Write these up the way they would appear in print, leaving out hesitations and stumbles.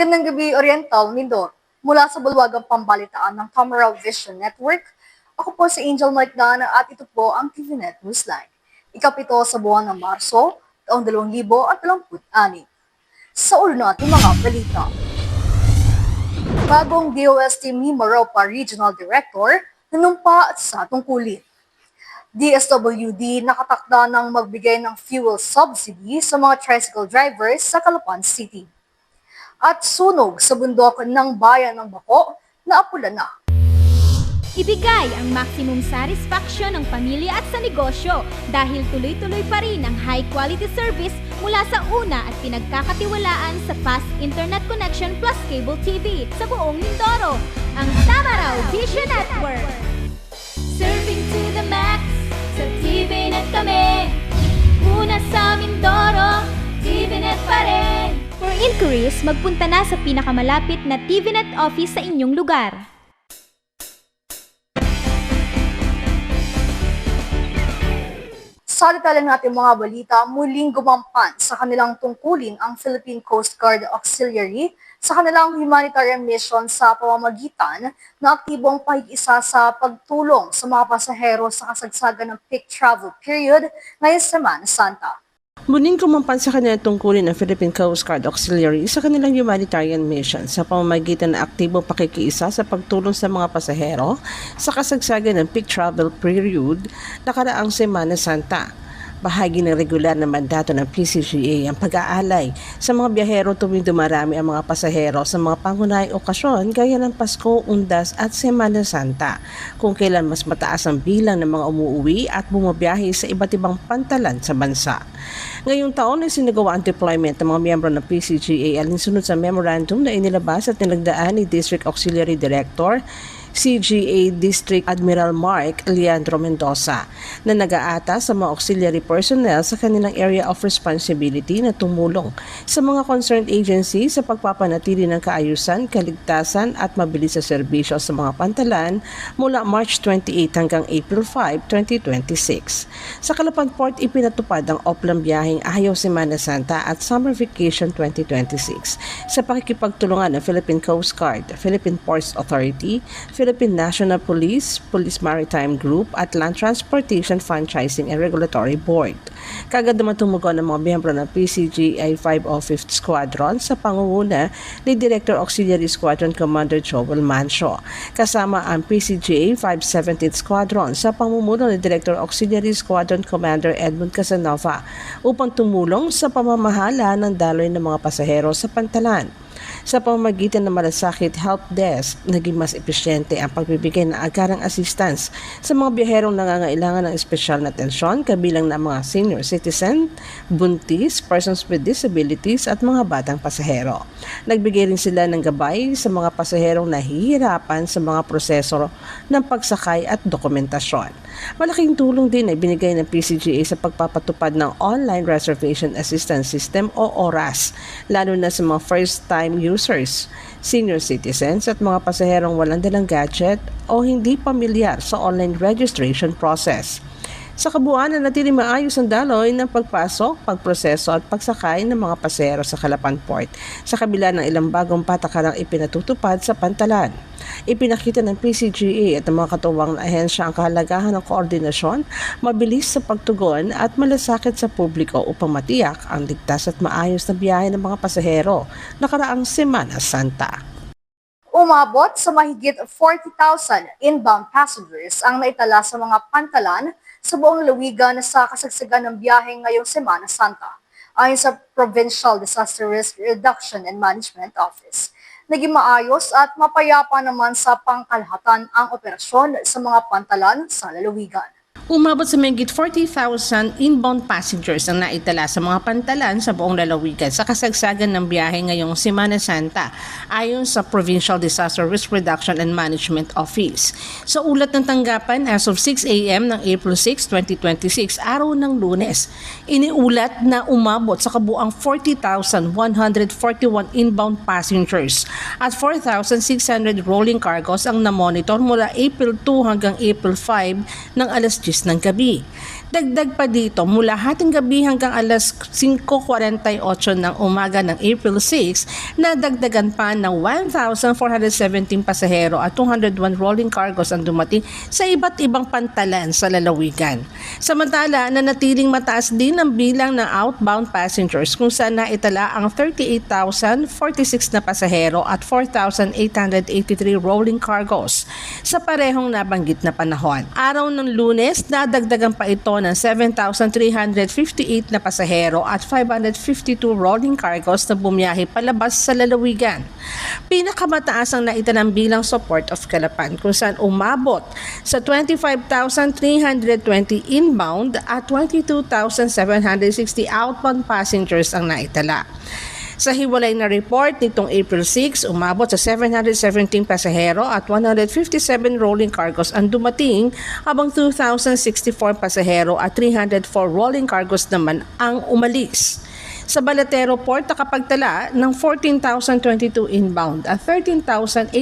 Magandang gabi, Oriental, Mindoro. Mula sa bulwagang pambalitaan ng Tamaraw Vision Network, ako po si Angel Martana at ito po ang TVNet Newsline. Ikapito sa buwan ng Marso, taong 2026. Sa ulo natin mga balita. Bagong DOST Mimaropa Regional Director nanumpa sa tungkulin. DSWD nakatakda ng magbigay ng fuel subsidy sa mga tricycle drivers sa Calapan City. At sunog sa bundok ng bayan ng Bako na apula na. Ibigay ang maximum satisfaction ng pamilya at sa negosyo dahil tuloy-tuloy pa rin ang high-quality service mula sa una at pinagkakatiwalaan sa fast internet connection plus cable TV sa buong Mindoro, ang Tamaraw Vision Network. Serving to the max, sa TVNet kami. Una sa Mindoro, TVNet pa rin. For inquiries, magpunta na sa pinakamalapit na TVNet office sa inyong lugar. Sa detalye natin mga balita, muling gumampan sa kanilang tungkulin ang Philippine Coast Guard Auxiliary sa kanilang humanitarian mission sa pamamagitan na aktibong pakikisa sa pagtulong sa mga pasahero sa kasagsagan ng peak travel period ngayong Semana Santa. Muling kumampan sa kanilang tungkulin ng Philippine Coast Guard Auxiliary sa kanilang humanitarian mission sa pamamagitan ng aktibong pakikiisa sa pagtulong sa mga pasahero sa kasagsagan ng peak travel period nakaraang Semana Santa. Bahagi ng regular na mandato ng PCGA ang pag-aalay sa mga biyahero tuwing dumarami ang mga pasahero sa mga pangunahing okasyon gaya ng Pasko, Undas at Semana Santa, kung kailan mas mataas ang bilang ng mga umuuwi at bumabiyahe sa iba't ibang pantalan sa bansa. Ngayong taon ay sinagawa ang deployment ng mga miyembro ng PCGA alinsunod sa memorandum na inilabas at nilagdaan ni District Auxiliary Director CGA District Admiral Mark Leandro Mendoza na nag-aata sa mga auxiliary personnel sa kanilang area of responsibility na tumulong sa mga concerned agencies sa pagpapanatili ng kaayusan, kaligtasan at mabilis na serbisyo sa mga pantalan mula March 28 hanggang April 5, 2026. Sa Calapan Port, ipinatupad ang oplang biyaheng Ayaw Semana Santa at Summer Vacation 2026 sa pakikipagtulungan ng Philippine Coast Guard, Philippine Ports Authority, Philippine National Police, Police Maritime Group at Land Transportation Franchising and Regulatory Board. Kagad naman tumugon ng mga miyembro ng PCGA 505th Squadron sa pangunguna ni Director Auxiliary Squadron Commander Joel Mancio, kasama ang PCGA 517th Squadron sa pamumuno ni Director Auxiliary Squadron Commander Edmund Casanova upang tumulong sa pamamahala ng daloy ng mga pasahero sa pantalan. Sa pamamagitan ng Malasakit Help Desk, naging mas epesyente ang pagbibigay ng agarang assistance sa mga biyaherong nangangailangan ng espesyal na atensyon kabilang ng mga senior citizen, buntis, persons with disabilities at mga batang pasahero. Nagbigay rin sila ng gabay sa mga pasaherong nahihirapan sa mga proseso ng pagsakay at dokumentasyon. Malaking tulong din ay binigay ng PCGA sa pagpapatupad ng Online Reservation Assistance System o ORAS, lalo na sa mga first-time users, senior citizens at mga pasaherong walang dalang gadget o hindi pamilyar sa online registration process. Sa kabuuan, nanatiling maayos ang daloy ng pagpasok, pagproseso at pagsakay ng mga pasahero sa Calapan Port sa kabila ng ilang bagong patakarang ipinatutupad sa pantalan. Ipinakita ng PCGA at ng mga katuwang na ahensya ang kahalagahan ng koordinasyon, mabilis sa pagtugon at malasakit sa publiko upang matiyak ang ligtas at maayos na biyahe ng mga pasahero nakaraang Semana Santa. Umabot sa mahigit 40,000 inbound passengers ang naitala sa mga pantalan sa buong lalawigan sa kasagsagan ng biyahe ngayong Semana Santa. Ayon sa Provincial Disaster Risk Reduction and Management Office, naging maayos at mapayapa naman sa pangkalahatan ang operasyon sa mga pantalan sa lalawigan. Umabot sa mahigit 40,000 inbound passengers ang naitala sa mga pantalan sa buong lalawigan sa kasagsagan ng biyahe ngayong Semana Santa ayon sa Provincial Disaster Risk Reduction and Management Office. Sa ulat ng tanggapan as of 6 a.m. ng April 6, 2026, araw ng Lunes, iniulat na umabot sa kabuang 40,141 inbound passengers at 4,600 rolling cargos ang namonitor mula April 2 hanggang April 5 ng alas 10 ng gabi. Dagdag pa dito, mula hating gabi hanggang alas 5:48 ng umaga ng April 6, nadagdagan pa ng 1,417 pasahero at 201 rolling cargos ang dumating sa iba't ibang pantalan sa lalawigan. Samantala, nanatiling mataas din ang bilang ng outbound passengers kung saan naitala ang 38,046 na pasahero at 4,883 rolling cargos sa parehong nabanggit na panahon. Araw ng Lunes, nadagdagan pa ito ng 7,358 na pasahero at 552 rolling cargos na bumiyahe palabas sa lalawigan. Pinakamataas ang naitalang bilang sa Port of Calapan kung saan umabot sa 25,320 inbound at 22,760 outbound passengers ang naitala. Sa hiwalay na report nitong April 6, umabot sa 717 pasahero at 157 rolling cargos ang dumating habang 2,064 pasahero at 304 rolling cargos naman ang umalis. Sa Balatero Port, nakapagtala ng 14,022 inbound at 13,844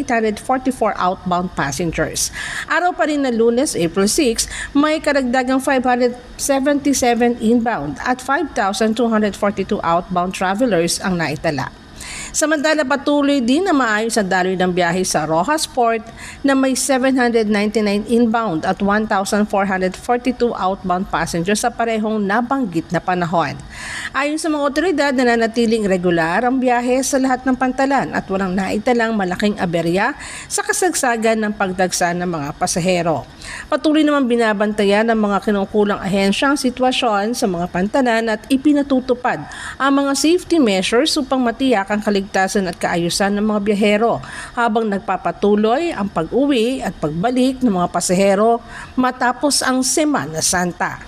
outbound passengers. Araw pa rin na Lunes, April 6, may karagdagang 577 inbound at 5,242 outbound travelers ang naitala. Samantala, patuloy din na maayos ang daloy ng biyahe sa Roxas Port na may 799 inbound at 1,442 outbound passengers sa parehong nabanggit na panahon. Ayon sa mga otoridad, nananatiling regular ang biyahe sa lahat ng pantalan at walang naitalang malaking aberya sa kasagsagan ng pagdagsa ng mga pasahero. Patuloy naman binabantayan ng mga kinukulang ahensya ang sitwasyon sa mga pantalan at ipinatutupad ang mga safety measures upang matiyak ang kaligtasan at kaayusan ng mga biyahero habang nagpapatuloy ang pag-uwi at pagbalik ng mga pasahero matapos ang Semana Santa.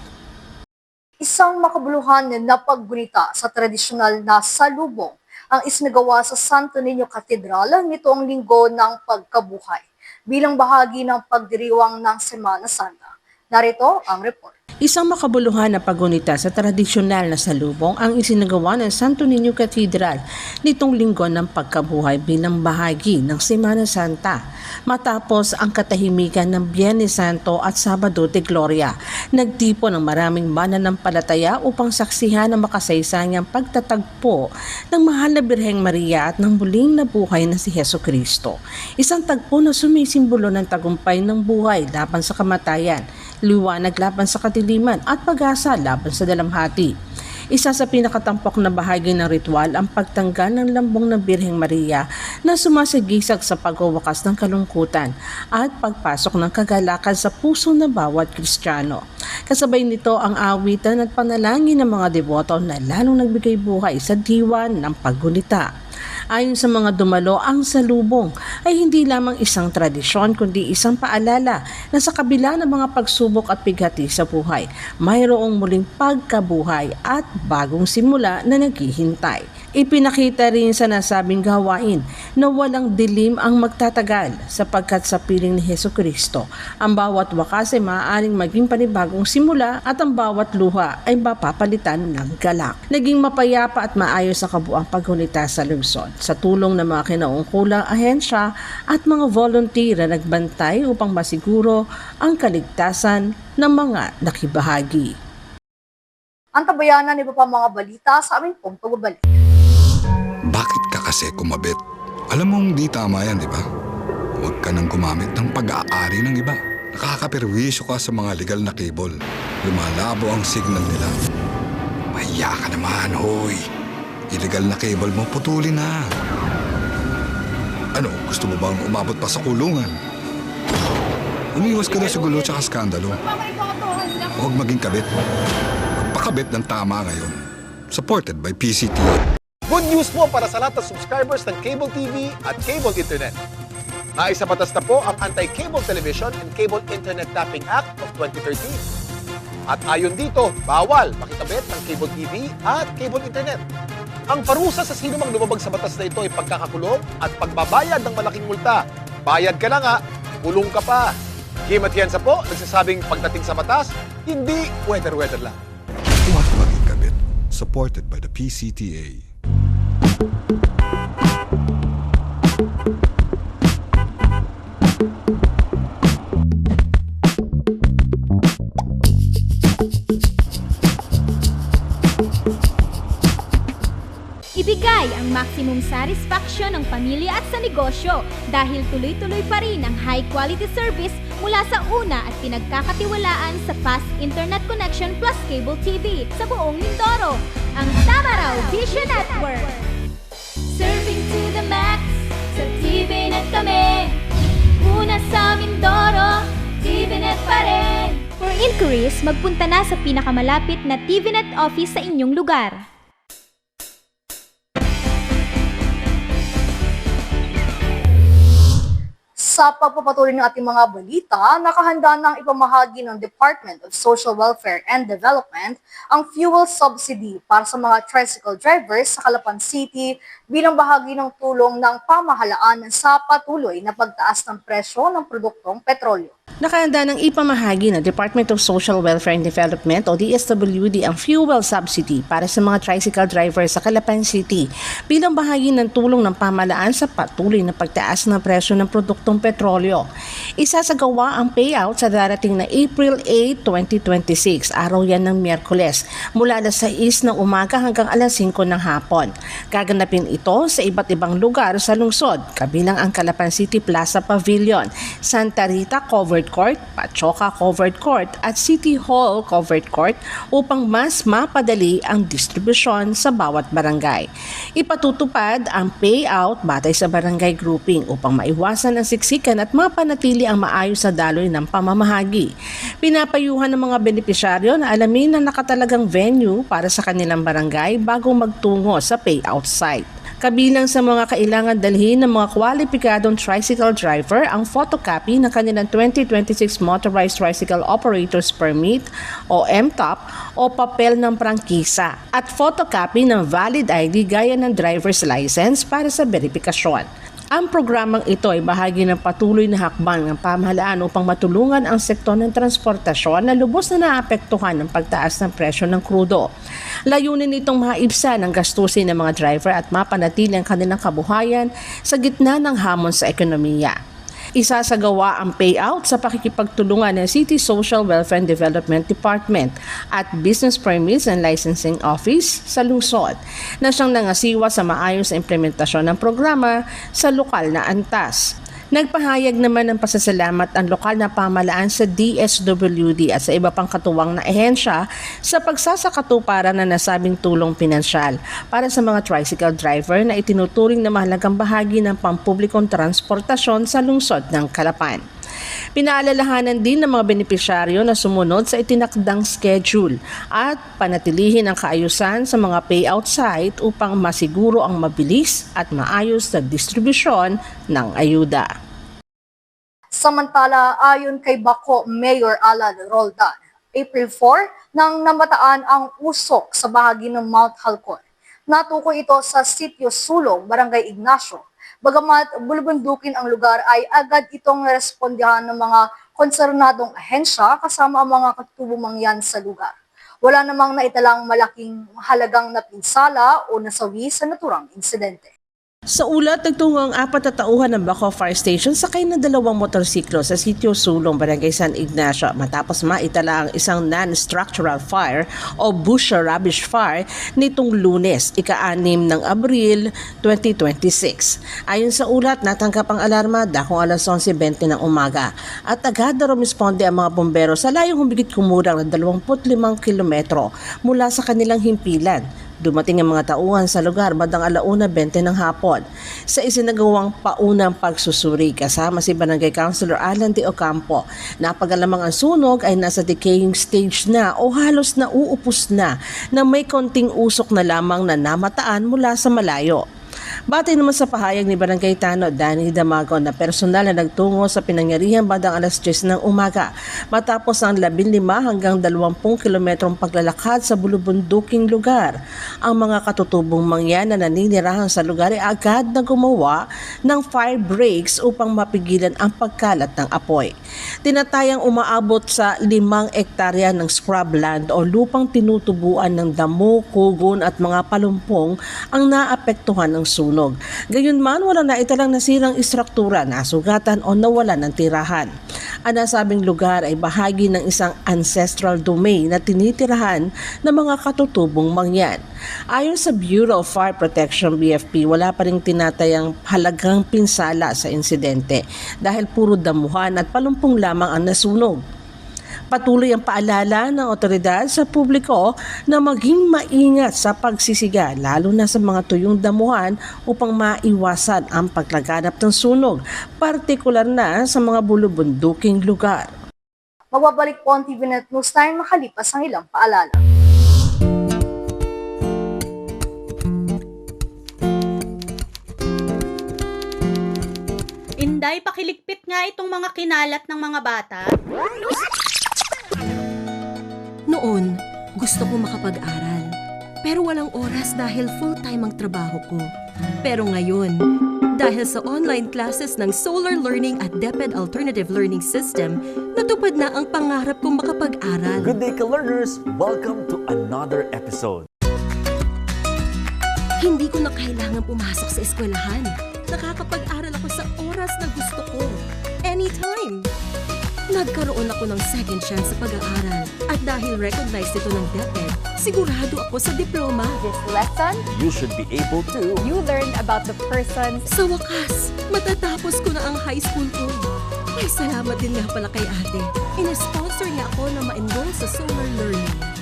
Isang makabuluhan na paggunita sa tradisyonal na salubong ang isinagawa sa Santo Niño Cathedral nitong linggo ng pagkabuhay bilang bahagi ng pagdiriwang ng Semana Santa. Narito ang report. Isang makabuluhan na paggunita sa tradisyonal na salubong ang isinagawa ng Santo Niño Cathedral nitong linggo ng pagkabuhay bilang bahagi ng Semana Santa. Matapos ang katahimikan ng Biyernes Santo at Sabado de Gloria, nagtipon ng maraming mananampalataya upang saksihan ang makasaysayang pagtatagpo ng mahal na Birheng Maria at ng muling nabuhay na si Hesukristo. Isang tagpo na sumisimbolo ng tagumpay ng buhay laban sa kamatayan, liwanag laban sa kadiliman at pag-asa laban sa dalamhati. Isa sa pinakatampok na bahagi ng ritual ang pagtanggal ng lambong ng Birheng Maria na sumasagisag sa pagwawakas ng kalungkutan at pagpasok ng kagalakan sa puso ng bawat Kristiyano. Kasabay nito ang awitan at panalangin ng mga deboto na lalong nagbigay buhay sa diwa ng paggunita. Ayon sa mga dumalo, ang salubong ay hindi lamang isang tradisyon kundi isang paalala na sa kabila ng mga pagsubok at bighati sa buhay, mayroong muling pagkabuhay at bagong simula na naghihintay. Ipinakita rin sa nasabing gawain na walang dilim ang magtatagal sapagkat sa piling ni Hesukristo, ang bawat wakas ay maaaring maging panibagong simula at ang bawat luha ay mapapalitan ng galak. Naging mapayapa at maayos ang kabuang paggunita sa lungsod sa tulong ng mga kinaungkulang ahensya at mga volunteer na nagbantay upang masiguro ang kaligtasan ng mga nakibahagi. Antabayanan ng iba pa mga balita sa aming pong pagbabalik. Bakit ka kasi kumabit? Alam mong di tama yan, di ba? Huwag ka nang gumamit ng pag-aari ng iba. Nakakaperwisyo ka sa mga legal na cable. Lumalabo ang signal nila. Mahiya ka naman, hoy. Illegal na cable mo, putulin na. Ano, gusto mo bang umabot pa sa kulungan? Umiwas ka na sa gulo tsaka skandalo. Huwag maging kabit. Magpakabit ng tama ngayon. Supported by PCTO. Good news po para sa lahat ng subscribers ng Cable TV at Cable Internet. Naisabatas na po ang Anti-Cable Television and Cable Internet Tapping Act of 2013. At ayon dito, bawal makitabit ng Cable TV at Cable Internet. Ang parusa sa sino mang lumabag sa batas na ito ay pagkakakulong at pagbabayad ng malaking multa. Bayad ka na nga, kulong ka pa. Kim Atienza po, nagsasabing pagdating sa batas, hindi weather-weather lang. Huwag maging kabit. Supported by the PCTA. ang maximum satisfaction ng pamilya at sa negosyo dahil tuloy-tuloy pa rin ang high-quality service mula sa una at pinagkakatiwalaan sa fast internet connection plus cable TV sa buong Mindoro, ang Tamaraw Vision Network. Serving to the max, sa TVNet kami. Una sa Mindoro, TVNet pa rin. For inquiries, magpunta na sa pinakamalapit na TVNet office sa inyong lugar. Sa pagpapatuloy ng ating mga balita, nakahanda ng ipamahagi ng Department of Social Welfare and Development ang fuel subsidy para sa mga tricycle drivers sa Calapan City bilang bahagi ng tulong ng pamahalaan sa patuloy na pagtaas ng presyo ng produktong petrolyo. Nakahanda ng ipamahagi ng Department of Social Welfare and Development o DSWD ang fuel subsidy para sa mga tricycle drivers sa Calapan City bilang bahagi ng tulong ng pamahalaan sa patuloy na pagtaas ng presyo ng produktong petrolyo. Isasagawa ang payout sa darating na April 8, 2026, araw yan ng Miyerkules, mula alas 6 ng umaga hanggang alas 5 ng hapon. Gaganapin ito sa iba't ibang lugar sa lungsod, kabilang ang Calapan City Plaza Pavilion, Santa Rita Covered Court, Pachoca Covered Court at City Hall Covered Court upang mas mapadali ang distribusyon sa bawat barangay. Ipatutupad ang payout batay sa barangay grouping upang maiwasan ang siksikan at mapanatili ang maayos na daloy ng pamamahagi. Pinapayuhan ng mga benepisyaryo na alamin na nakatalagang venue para sa kanilang barangay bago magtungo sa payout site. Kabilang sa mga kailangan dalhin ng mga kwalipikadong tricycle driver ang photocopy ng kanilang 2026 Motorized Tricycle Operators Permit o MTOP o papel ng prangkisa at photocopy ng valid ID gaya ng driver's license para sa verifikasyon. Ang programang ito ay bahagi ng patuloy na hakbang ng pamahalaan upang matulungan ang sektor ng transportasyon na lubos na naapektuhan ng pagtaas ng presyo ng krudo. Layunin nitong maibsan ang gastusin ng mga driver at mapanatili ang kanilang kabuhayan sa gitna ng hamon sa ekonomiya. Isasagawa ang payout sa pakikipagtulungan ng City Social Welfare and Development Department at Business Permits and Licensing Office sa lungsod na siyang nangasiwa sa maayos na implementasyon ng programa sa lokal na antas. Nagpahayag naman ng pasasalamat ang lokal na pamahalaan sa DSWD at sa iba pang katuwang na ehensya sa pagsasakatuparan na nasabing tulong pinansyal para sa mga tricycle driver na itinuturing na mahalagang bahagi ng pampublikong transportasyon sa lungsod ng Calapan. Pinaalalahanan din ng mga benepisyaryo na sumunod sa itinakdang schedule at panatilihin ang kaayusan sa mga payout site upang masiguro ang mabilis at maayos na distribusyon ng ayuda. Samantala, ayon kay Baco Mayor Alan Roldan, April 4 nang namataan ang usok sa bahagi ng Mount Halcon. Natukoy ito sa Sitio Sulong, Barangay Ignacio. Bagamat bulubundukin ang lugar ay agad itong respondihan ng mga konsernadong ahensya kasama ang mga katutubong mangyan sa lugar. Wala namang naitalang malaking halagang napinsala o nasawi sa naturang insidente. Sa ulat, nagtungo ang 4 na tauhan ng Baco Fire Station sakay ng 2 motorsiklo sa Sitio Sulong, Barangay San Ignacio matapos maitala ang isang non-structural fire o bush rubbish fire nitong Lunes, ika-6 ng Abril 2026. Ayon sa ulat, natanggap ang alarma dakong alas 11:20 ng umaga at agad na rumisponde ang mga bombero sa layong humigit kumurang ng 25 kilometro mula sa kanilang himpilan. Dumating ang mga tauhan sa lugar bandang 1:20 ng hapon. Sa isinagawang paunang pagsusuri kasama si Barangay Councilor Alan de Ocampo, napagalamang ang sunog ay nasa decaying stage na o halos nauupos na may konting usok na lamang na namataan mula sa malayo. Batay naman sa pahayag ni Barangay Tanod Danny Damago na personal na nagtungo sa pinangyarihan bandang alas 10 ng umaga matapos ang 15 hanggang 20 kilometrong paglalakad sa bulubunduking lugar. Ang mga katutubong mangyan na naninirahan sa lugar ay agad na gumawa ng fire breaks upang mapigilan ang pagkalat ng apoy. Tinatayang umaabot sa 5 ektarya ng scrubland o lupang tinutubuan ng damo, kugon at mga palumpong ang naapektuhan ng sunog. Gayunman, wala na italang nasirang istruktura, nasugatan o nawalan ng tirahan. Ang nasabing lugar ay bahagi ng isang ancestral domain na tinitirahan ng mga katutubong mangyan. Ayon sa Bureau of Fire Protection BFP, wala pa ring tinatayang halagang pinsala sa insidente dahil puro damuhan at palumpong lamang ang nasunog. Patuloy ang paalala ng otoridad sa publiko na maging maingat sa pagsisiga lalo na sa mga tuyong damuhan upang maiwasan ang paglaganap ng sunog, partikular na sa mga bulubunduking lugar. Magbabalik po ang TVNet News Time makalipas ang ilang paalala. Inday, pakiligpit nga itong mga kinalat ng mga bata. Noon, gusto ko makapag-aral. Pero walang oras dahil full-time ang trabaho ko. Pero ngayon, dahil sa online classes ng Solar Learning at DepEd Alternative Learning System, natupad na ang pangarap kong makapag-aral. Good day, ka-learners! Welcome to another episode. Hindi ko na kailangan pumasok sa eskwelahan. Nakakapag-aral ako sa oras na gusto ko. Anytime! Nagkaroon ako ng second chance sa pag-aaral. At dahil recognized ito ng DepEd, sigurado ako sa diploma. This lesson, You should be able to... you learned about the persons. Sa wakas, matatapos ko na ang high school ko. May salamat din nga pala kay ate. Ina-sponsor niya ako na ma-enroll sa Solar Learning.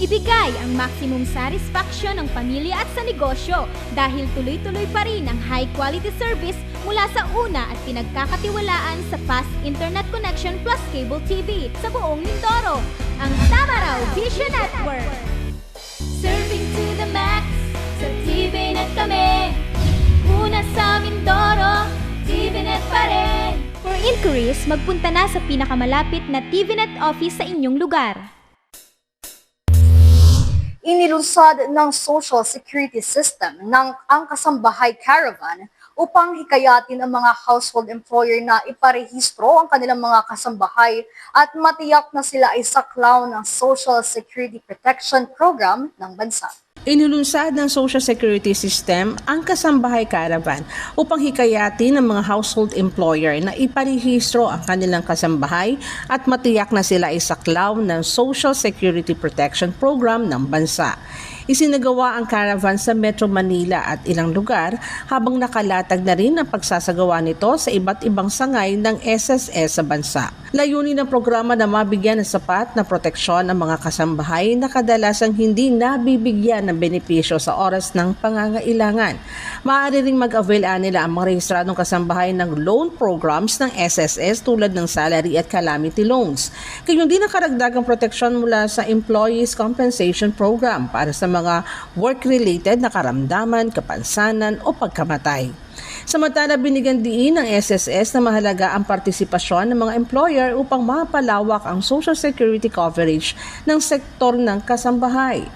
Ibigay ang maximum satisfaction ng pamilya at sa negosyo dahil tuloy-tuloy pa rin ang high-quality service mula sa una at pinagkakatiwalaan sa fast internet connection plus cable TV sa buong Mindoro, ang Tamaraw Vision Network. Serving to the max, sa TVNet kami. Una sa Mindoro, TVNet pa rin. For inquiries, magpunta na sa pinakamalapit na TVNet office sa inyong lugar. Inilunsad ng Social Security System ng ang Kasambahay Caravan upang hikayatin ang mga household employer na iparehistro ang kanilang mga kasambahay at matiyak na sila ay saklaw ng Social Security Protection Program ng bansa. Inilunsad ng Social Security System ang Kasambahay Caravan upang hikayatin ng mga household employer na iparehistro ang kanilang kasambahay at matiyak na sila ay saklaw ng Social Security Protection Program ng bansa. Isinagawa ang caravan sa Metro Manila at ilang lugar habang nakalatag na rin ang pagsasagawa nito sa iba't ibang sangay ng SSS sa bansa. Layunin ng programa na mabigyan ng sapat na proteksyon ang mga kasambahay na kadalasang hindi nabibigyan ng benepisyo sa oras ng pangangailangan. Maaari ring mag-avail nila ang mga rehistradong kasambahay ng loan programs ng SSS tulad ng salary at calamity loans. Gayon din ang karagdagang proteksyon mula sa Employees Compensation Program para sa mga work-related na karamdaman, kapansanan o pagkamatay. Samantala, binigyan diin ng SSS na mahalaga ang partisipasyon ng mga employer upang mapalawak ang social security coverage ng sektor ng kasambahay.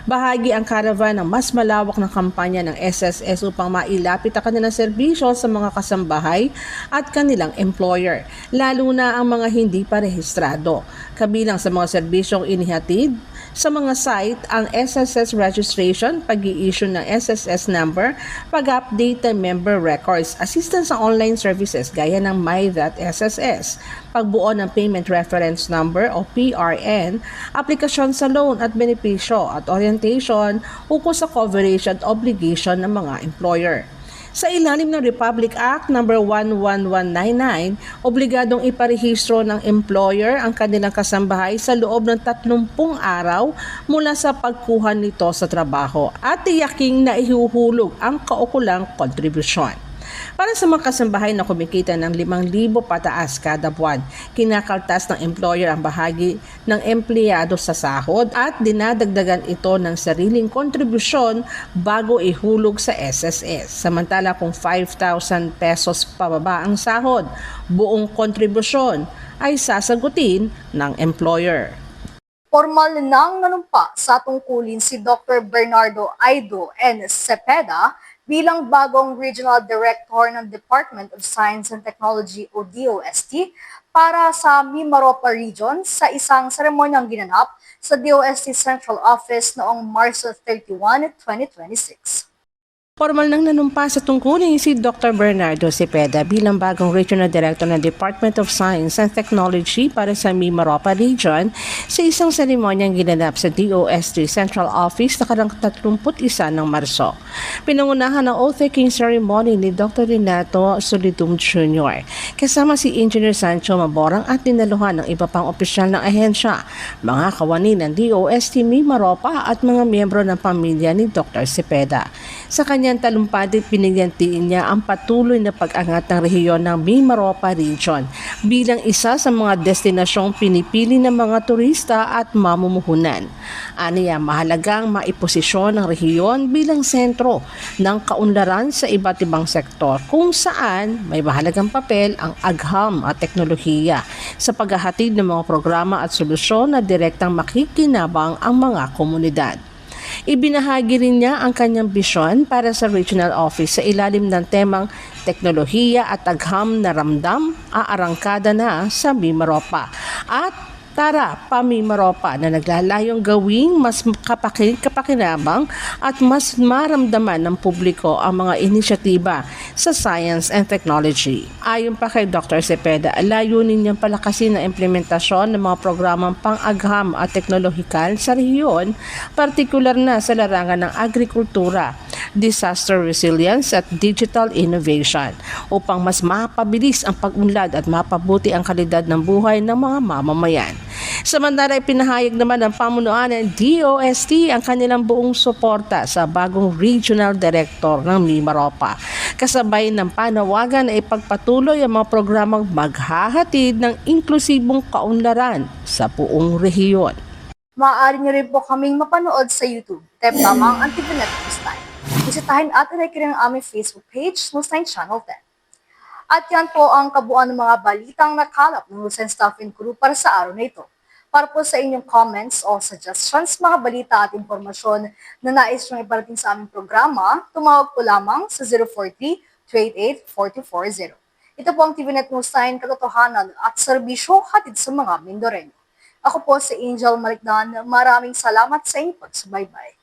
Bahagi ang caravan ng mas malawak na kampanya ng SSS upang mailapit ang kanilang serbisyo sa mga kasambahay at kanilang employer, lalo na ang mga hindi pa rehistrado. Kabilang sa mga serbisyong inihatid Sa mga site, ang SSS registration, pag-i-issue ng SSS number, pag-update ng member records, assistance sa online services gaya ng My.SSS, pagbuo ng payment reference number o PRN, aplikasyon sa loan at benepisyo at orientation ukol sa coverage at obligation ng mga employer. Sa ilalim ng Republic Act No. 11199, obligadong iparehistro ng employer ang kanilang kasambahay sa loob ng 30 araw mula sa pagkuha nito sa trabaho at tiyaking na ihuhulog ang kaukulang kontribusyon. Para sa mga kasambahay na kumikita ng 5,000 pataas kada buwan, kinakaltas ng employer ang bahagi ng empleyado sa sahod at dinadagdagan ito ng sariling kontribusyon bago ihulog sa SSS. Samantala kung 5,000 pesos pababa ang sahod, buong kontribusyon ay sasagutin ng employer. Formal nang nanumpa sa tungkulin si Dr. Bernardo Aido N. Cepeda bilang bagong Regional Director ng Department of Science and Technology o DOST para sa Mimaropa Region sa isang seremonyang ginanap sa DOST Central Office noong Marso 31, 2026. Formal nang nanumpa sa tungkulin si Dr. Bernardo Cepeda bilang bagong Regional Director ng Department of Science and Technology para sa Mimaropa Region sa isang seremonyang ginanap sa DOST Central Office na karang 31 ng Marso. Pinangunahan ng oath-taking ceremony ni Dr. Renato Solidum Jr. kasama si Engineer Sancho Maborang at dinaluhan ng iba pang opisyal ng ahensya, mga kawani ng DOST Mimaropa at mga miyembro ng pamilya ni Dr. Cepeda. Sa kanyang talumpati, pinigyantiin niya ang patuloy na pag-angat ng rehiyon ng Mimaropa Region bilang isa sa mga destinasyong pinipili ng mga turista at mamumuhunan. Aniya, mahalagang maiposisyon ng rehiyon bilang sentro ng kaunlaran sa iba't ibang sektor kung saan may mahalagang papel ang agham at teknolohiya sa paghahatid ng mga programa at solusyon na direktang makikinabang ang mga komunidad. Ibinahagi rin niya ang kanyang bisyon para sa regional office sa ilalim ng temang teknolohiya at agham na ramdam, aarangkada na sa Mimaropa at Tara, Pamimaropa na naglalayong gawing mas kapakinabang at mas maramdaman ng publiko ang mga inisyatiba sa science and technology. Ayon pa kay Dr. Cepeda, layunin niyang palakasin ang implementasyon ng mga programang pang-agham at teknolohikal sa rehiyon, partikular na sa larangan ng agrikultura, disaster resilience at digital innovation upang mas mapabilis ang pag-unlad at mapabuti ang kalidad ng buhay ng mga mamamayan. Samantala, ipinahayag naman ng pamunuan ng DOST ang kanilang buong suporta sa bagong Regional Director ng Mimaropa, kasabay ng panawagan na ipagpatuloy ang mga programang maghahatid ng inklusibong kaunlaran sa buong rehiyon. Maaari niyo rin po kaming mapanood sa YouTube. Type lamang ang TVNet Newstime. Bisitahin at ilike rin ang aming Facebook page, Newstime Channel 10. At yan po ang kabuuan ng mga balitang nakalap ng Lucen Staff and Crew para sa araw na ito. Para po sa inyong comments o suggestions, mga balita at impormasyon na nais niyong iparating sa aming programa, tumawag po lamang sa 043-288-4240. Ito po ang TVNet Newstime, katotohanan at serbisyo hatid sa mga Mindoreño. Ako po si Angel Malikdan. Maraming salamat sa inyong pagsubaybay.